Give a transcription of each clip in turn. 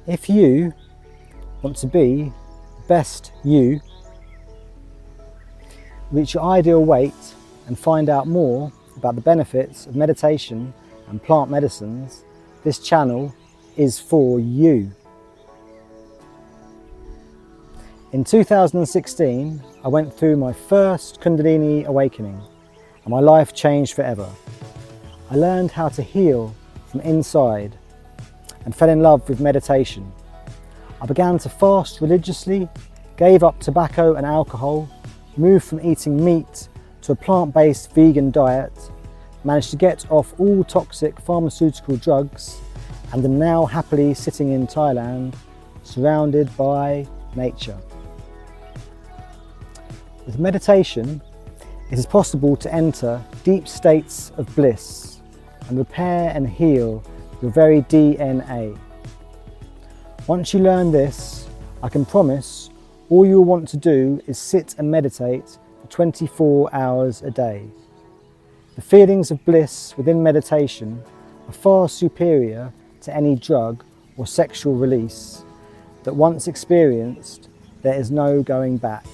If you want to be best you, reach your ideal weight and find out more about the benefits of meditation and plant medicines, this channel is for you. In 2016, I went through my first Kundalini awakening and my life changed forever. I learned how to heal from inside and fell in love with meditation. I began to fast religiously, gave up tobacco and alcohol, moved from eating meat to a plant-based vegan diet, managed to get off all toxic pharmaceutical drugs, and am now happily sitting in Thailand, surrounded by nature. With meditation, it is possible to enter deep states of bliss and repair and heal your very DNA. Once you learn this, I can promise all you'll want to do is sit and meditate for 24 hours a day. The feelings of bliss within meditation are far superior to any drug or sexual release that once experienced, there is no going back.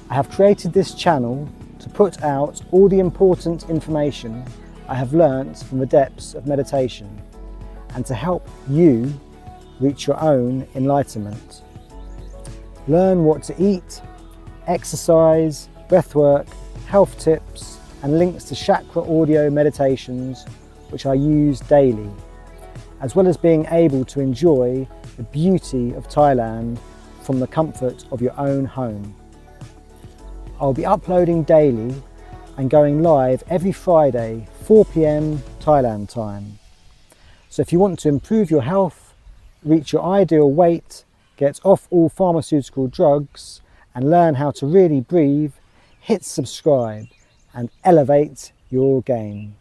I have created this channel to put out all the important information I have learnt from the depths of meditation and to help you reach your own enlightenment. Learn what to eat, exercise, breathwork, health tips and links to chakra audio meditations which I use daily, as well as being able to enjoy the beauty of Thailand from the comfort of your own home. I'll be uploading daily and going live every Friday, 4 p.m. Thailand time. So if you want to improve your health, reach your ideal weight, get off all pharmaceutical drugs and learn how to really breathe, hit subscribe and elevate your game.